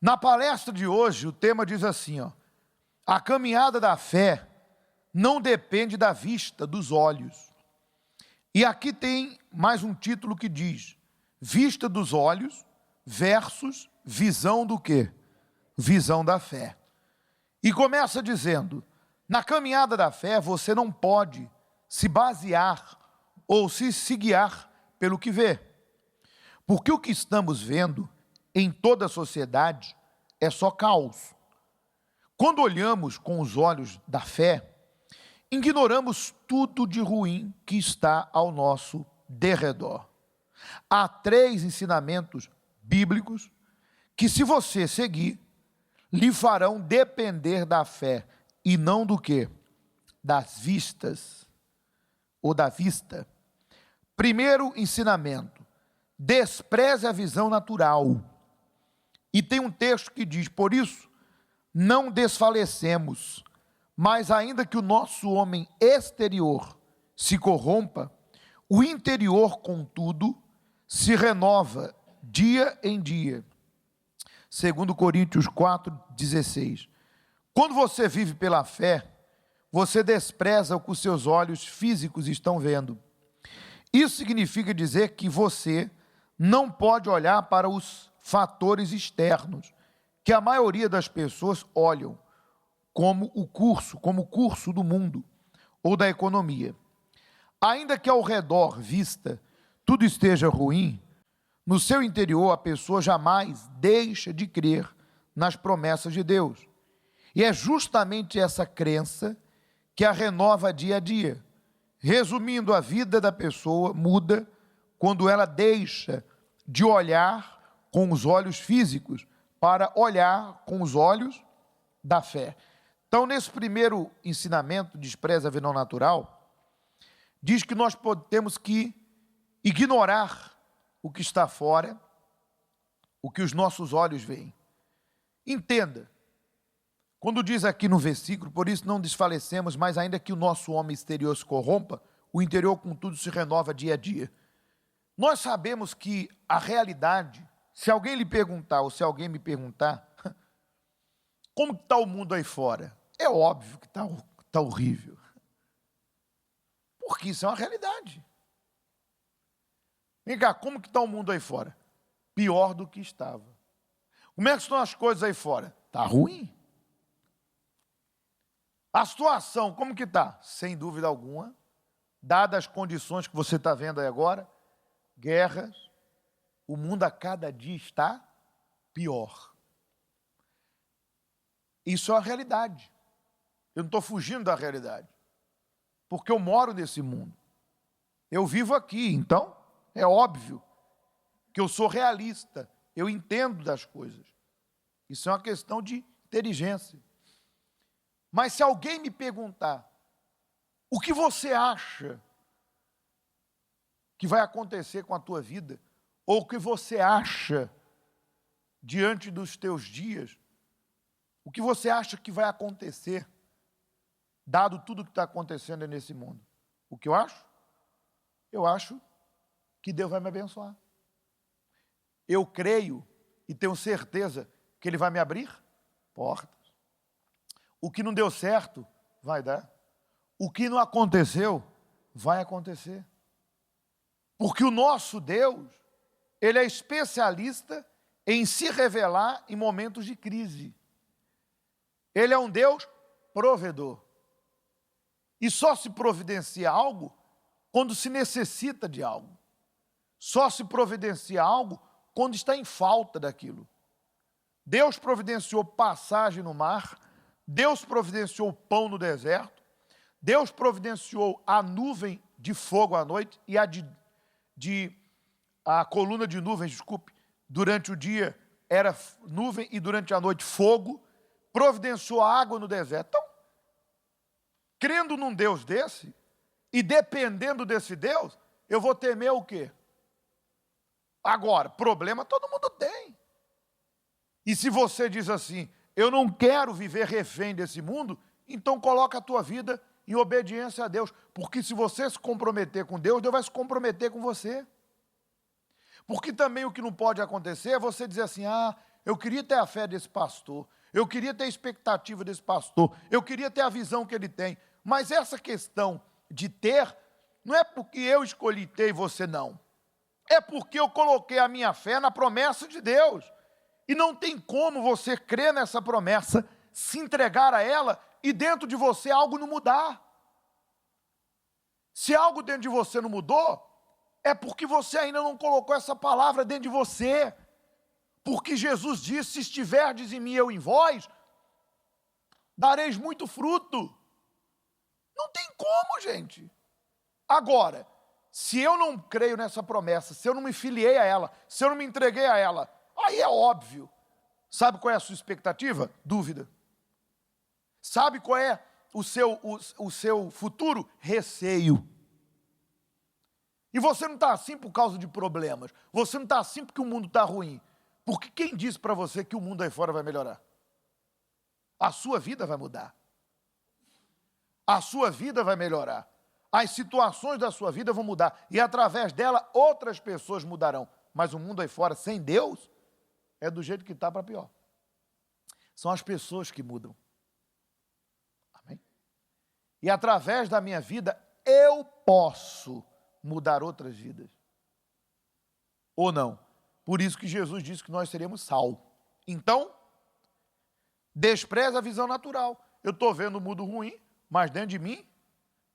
Na palestra de hoje, o tema diz assim, ó: a caminhada da fé não depende da vista dos olhos. E aqui tem mais um título que diz: vista dos olhos versus visão do quê? Visão da fé. E começa dizendo: na caminhada da fé você não pode se basear ou se guiar pelo que vê. Porque o que estamos vendo em toda a sociedade é só caos. Quando olhamos com os olhos da fé, ignoramos tudo de ruim que está ao nosso derredor. Há 3 ensinamentos bíblicos que, se você seguir, lhe farão depender da fé e não do quê? Das vistas ou da vista. Primeiro ensinamento: despreze a visão natural. E tem um texto que diz: por isso, não desfalecemos, mas ainda que o nosso homem exterior se corrompa, o interior, contudo, se renova dia em dia. 2 Coríntios 4,16. Quando você vive pela fé, você despreza o que os seus olhos físicos estão vendo. Isso significa dizer que você não pode olhar para os fatores externos, que a maioria das pessoas olham como o curso do mundo ou da economia. Ainda que ao redor vista tudo esteja ruim, no seu interior a pessoa jamais deixa de crer nas promessas de Deus. E é justamente essa crença que a renova dia a dia. Resumindo, a vida da pessoa muda quando ela deixa de olhar com os olhos físicos para olhar com os olhos da fé. Então, nesse primeiro ensinamento, despreza a visão natural, diz que nós temos que ignorar o que está fora, o que os nossos olhos veem. Entenda, quando diz aqui no versículo: por isso não desfalecemos, mas ainda que o nosso homem exterior se corrompa, o interior contudo se renova dia a dia. Nós sabemos que a realidade, se alguém lhe perguntar, ou se alguém me perguntar, como está o mundo aí fora? É óbvio que está horrível. Porque isso é uma realidade. Vem cá, como que está o mundo aí fora? Pior do que estava. Como é que estão as coisas aí fora? Está ruim. A situação, como que está? Sem dúvida alguma, dadas as condições que você está vendo aí agora, guerras, o mundo a cada dia está pior. Isso é a realidade. Eu não estou fugindo da realidade, porque eu moro nesse mundo. Eu vivo aqui, então é óbvio que eu sou realista, eu entendo das coisas. Isso é uma questão de inteligência. Mas se alguém me perguntar: o que você acha que vai acontecer com a tua vida, ou o que você acha diante dos teus dias, o que você acha que vai acontecer, dado tudo que está acontecendo nesse mundo? O que eu acho? Eu acho que Deus vai me abençoar. Eu creio e tenho certeza que Ele vai me abrir portas. O que não deu certo, vai dar. O que não aconteceu, vai acontecer. Porque o nosso Deus, Ele é especialista em se revelar em momentos de crise. Ele é um Deus provedor. E só se providencia algo quando se necessita de algo. Só se providencia algo quando está em falta daquilo. Deus providenciou passagem no mar, Deus providenciou pão no deserto, Deus providenciou a nuvem de fogo à noite e a coluna de nuvens, durante o dia era nuvem e durante a noite fogo, providenciou água no deserto. Então, crendo num Deus desse e dependendo desse Deus, eu vou temer o quê? Agora, problema todo mundo tem. E se você diz assim: eu não quero viver refém desse mundo, então coloca a tua vida em obediência a Deus. Porque se você se comprometer com Deus, Deus vai se comprometer com você. Porque também o que não pode acontecer é você dizer assim: eu queria ter a fé desse pastor, eu queria ter a expectativa desse pastor, eu queria ter a visão que ele tem. Mas essa questão de ter, não é porque eu escolhi ter e você não. É porque eu coloquei a minha fé na promessa de Deus. E não tem como você crer nessa promessa, se entregar a ela e dentro de você algo não mudar. Se algo dentro de você não mudou, é porque você ainda não colocou essa palavra dentro de você. Porque Jesus disse, se estiverdes em mim e eu em vós, dareis muito fruto. Não tem como, gente. Agora, se eu não creio nessa promessa, se eu não me filiei a ela, se eu não me entreguei a ela, aí é óbvio. Sabe qual é a sua expectativa? Dúvida. Sabe qual é o seu futuro? Receio. E você não está assim por causa de problemas. Você não está assim porque o mundo está ruim. Porque quem disse para você que o mundo aí fora vai melhorar? A sua vida vai mudar. A sua vida vai melhorar. As situações da sua vida vão mudar. E através dela, outras pessoas mudarão. Mas o mundo aí fora, sem Deus, é do jeito que está para pior. São as pessoas que mudam. Amém? E através da minha vida, eu posso mudar outras vidas. Ou não. Por isso que Jesus disse que nós seremos sal. Então, despreza a visão natural. Eu estou vendo o mundo ruim, mas dentro de mim,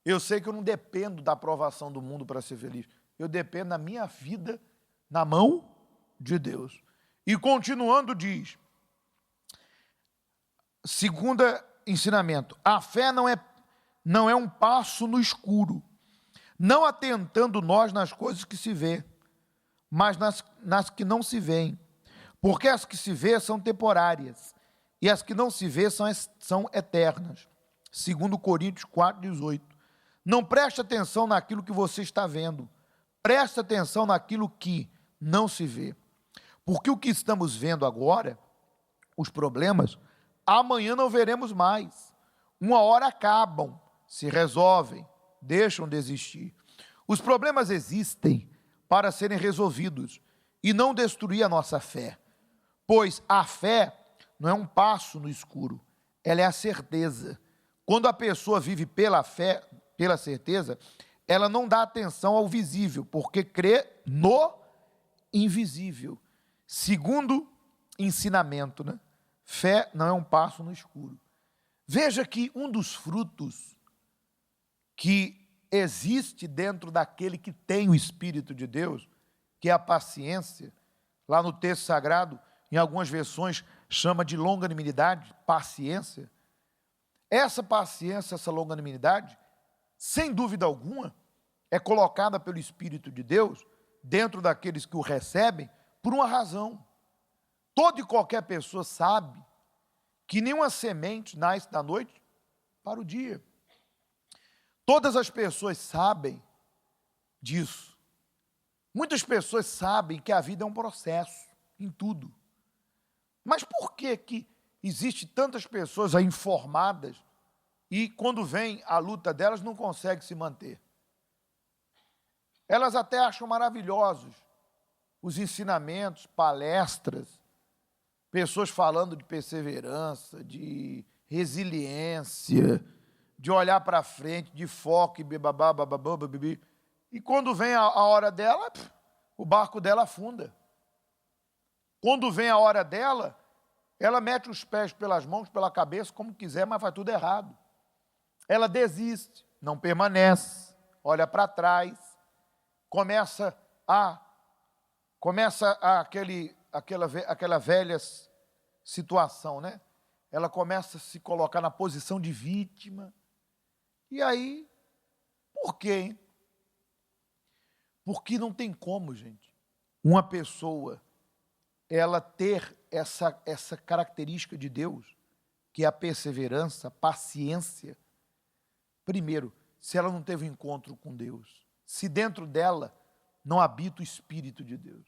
eu sei que eu não dependo da aprovação do mundo para ser feliz. Eu dependo da minha vida na mão de Deus. E continuando diz, segunda ensinamento, a fé não é um passo no escuro, não atentando nós nas coisas que se vê, mas nas que não se veem. Porque as que se vê são temporárias, e as que não se vê são eternas. Segundo Coríntios 4:18. Não preste atenção naquilo que você está vendo, preste atenção naquilo que não se vê. Porque o que estamos vendo agora, os problemas, amanhã não veremos mais. Uma hora acabam, se resolvem, deixam de existir. Os problemas existem para serem resolvidos e não destruir a nossa fé. Pois a fé não é um passo no escuro, ela é a certeza. Quando a pessoa vive pela fé, pela certeza, ela não dá atenção ao visível, porque crê no invisível. Segundo ensinamento, né? Fé não é um passo no escuro. Veja que um dos frutos que existe dentro daquele que tem o Espírito de Deus, que é a paciência, lá no texto sagrado, em algumas versões, chama de longanimidade, paciência. Essa paciência, essa longanimidade, sem dúvida alguma, é colocada pelo Espírito de Deus dentro daqueles que o recebem por uma razão. Toda e qualquer pessoa sabe que nenhuma semente nasce da noite para o dia. Todas as pessoas sabem disso. Muitas pessoas sabem que a vida é um processo em tudo. Mas por que existe tantas pessoas aí informadas e quando vem a luta delas não conseguem se manter? Elas até acham maravilhosos os ensinamentos, palestras, pessoas falando de perseverança, de resiliência, de olhar para frente, de foco e bibabá, bababá, babibi. E quando vem a hora dela, o barco dela afunda. Quando vem a hora dela, ela mete os pés pelas mãos, pela cabeça, como quiser, mas faz tudo errado. Ela desiste, não permanece, olha para trás, começa aquela velha situação, né? Ela começa a se colocar na posição de vítima. E aí, por quê, hein? Porque não tem como, gente, uma pessoa ela ter essa característica de Deus, que é a perseverança, a paciência. Primeiro, se ela não teve um encontro com Deus, se dentro dela não habita o Espírito de Deus.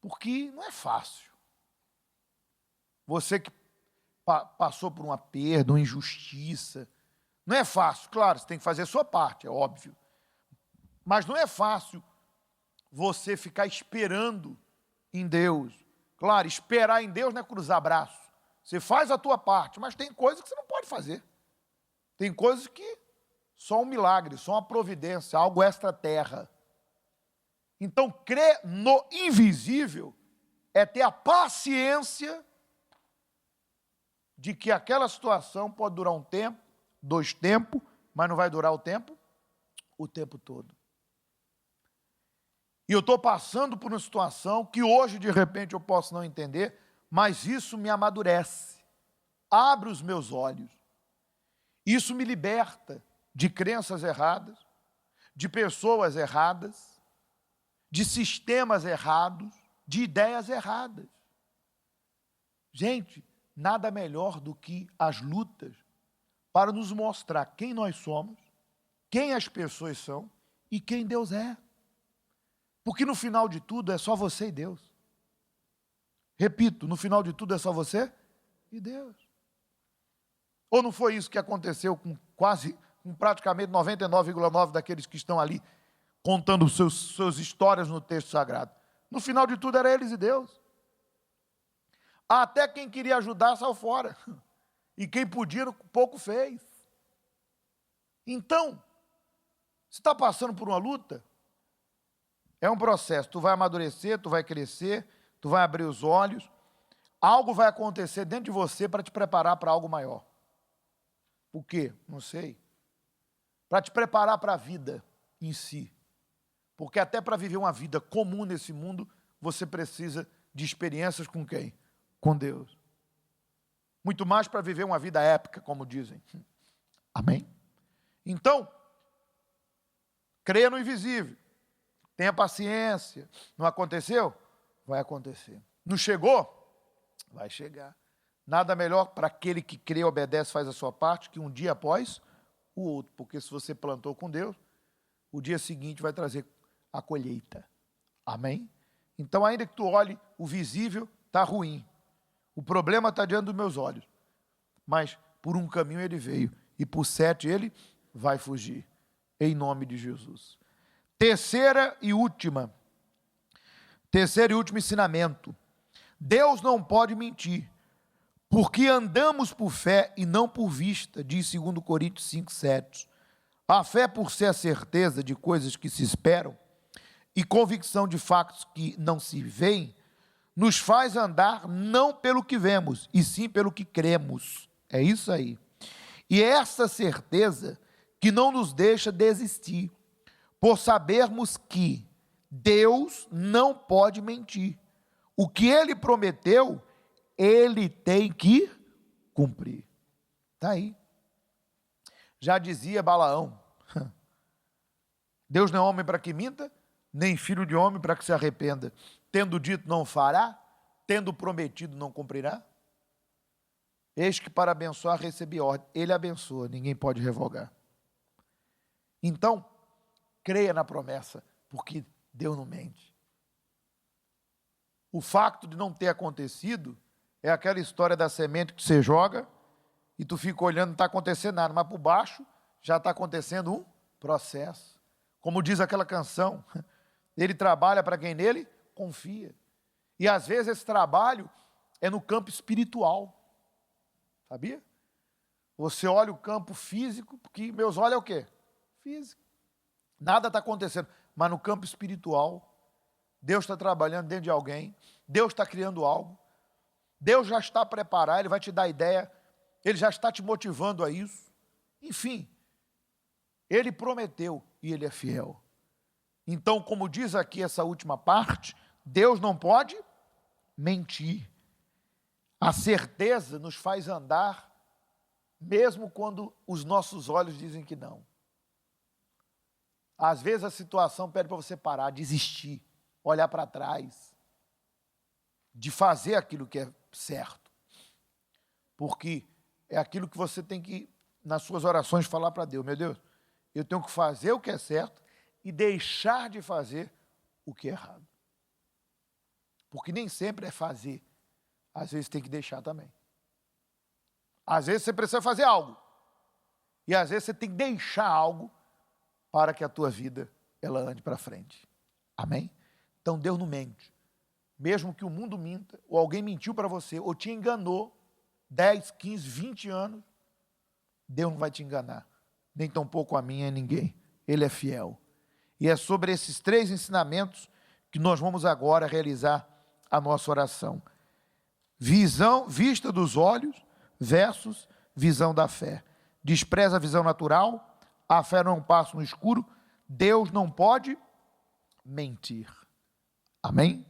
Porque não é fácil. Você que passou por uma perda, uma injustiça, não é fácil. Claro, você tem que fazer a sua parte, é óbvio. Mas não é fácil você ficar esperando em Deus, Claro, esperar em Deus não é cruzar braço. Você faz a tua parte, mas tem coisas que você não pode fazer. Tem coisas que só um milagre, só uma providência, algo extra-terra. Então, crer no invisível é ter a paciência de que aquela situação pode durar um tempo, 2 tempos, mas não vai durar o tempo todo. E eu estou passando por uma situação que hoje, de repente, eu posso não entender, mas isso me amadurece, abre os meus olhos. Isso me liberta de crenças erradas, de pessoas erradas, de sistemas errados, de ideias erradas. Gente, nada melhor do que as lutas para nos mostrar quem nós somos, quem as pessoas são e quem Deus é. Porque no final de tudo é só você e Deus. Repito, no final de tudo é só você e Deus. Ou não foi isso que aconteceu com praticamente 99,9% daqueles que estão ali contando suas histórias no texto sagrado? No final de tudo era eles e Deus. Até quem queria ajudar saiu fora. E quem podia, pouco fez. Então, se está passando por uma luta, é um processo. Tu vai amadurecer, tu vai crescer, tu vai abrir os olhos. Algo vai acontecer dentro de você para te preparar para algo maior. O quê? Não sei. Para te preparar para a vida em si. Porque até para viver uma vida comum nesse mundo, você precisa de experiências com quem? Com Deus. Muito mais para viver uma vida épica, como dizem. Amém? Então, creia no invisível. Tenha paciência. Não aconteceu? Vai acontecer. Não chegou? Vai chegar. Nada melhor para aquele que crê, obedece, faz a sua parte, que um dia após o outro. Porque se você plantou com Deus, o dia seguinte vai trazer a colheita. Amém? Então, ainda que tu olhe, o visível está ruim. O problema está diante dos meus olhos. Mas por um caminho ele veio. E por 7 ele vai fugir. Em nome de Jesus. Terceiro e último ensinamento. Deus não pode mentir. Porque andamos por fé e não por vista, diz 2 Coríntios 5:7. A fé, por ser a certeza de coisas que se esperam e convicção de fatos que não se veem, nos faz andar não pelo que vemos, e sim pelo que cremos. É isso aí. E é essa certeza que não nos deixa desistir, por sabermos que Deus não pode mentir. O que Ele prometeu, Ele tem que cumprir. Está aí. Já dizia Balaão, Deus não é homem para que minta, nem filho de homem para que se arrependa. Tendo dito não fará, tendo prometido não cumprirá. Eis que para abençoar recebi ordem. Ele abençoa, ninguém pode revogar. Então, creia na promessa, porque Deus não mente. O facto de não ter acontecido é aquela história da semente que você joga e tu fica olhando, não está acontecendo nada, mas por baixo já está acontecendo um processo. Como diz aquela canção, ele trabalha para quem nele confia. E às vezes esse trabalho é no campo espiritual. Sabia? Você olha o campo físico, porque meus olhos é o quê? Físico. Nada está acontecendo. Mas no campo espiritual, Deus está trabalhando dentro de alguém, Deus está criando algo, Deus já está preparado, Ele vai te dar ideia, Ele já está te motivando a isso. Enfim, Ele prometeu e Ele é fiel. Então, como diz aqui essa última parte, Deus não pode mentir. A certeza nos faz andar, mesmo quando os nossos olhos dizem que não. Às vezes a situação pede para você parar, desistir, olhar para trás, de fazer aquilo que é certo. Porque é aquilo que você tem que, nas suas orações, falar para Deus. Meu Deus, eu tenho que fazer o que é certo e deixar de fazer o que é errado. Porque nem sempre é fazer. Às vezes tem que deixar também. Às vezes você precisa fazer algo. E às vezes você tem que deixar algo para que a tua vida ela ande para frente. Amém? Então Deus não mente. mesmo que o mundo minta, ou alguém mentiu para você, ou te enganou 10, 15, 20 anos, Deus não vai te enganar, nem tampouco a mim e a ninguém. Ele é fiel. E é sobre esses 3 ensinamentos que nós vamos agora realizar a nossa oração. Vista dos olhos versus visão da fé. Despreza a visão natural, a fé não é um passo no escuro, Deus não pode mentir. Amém?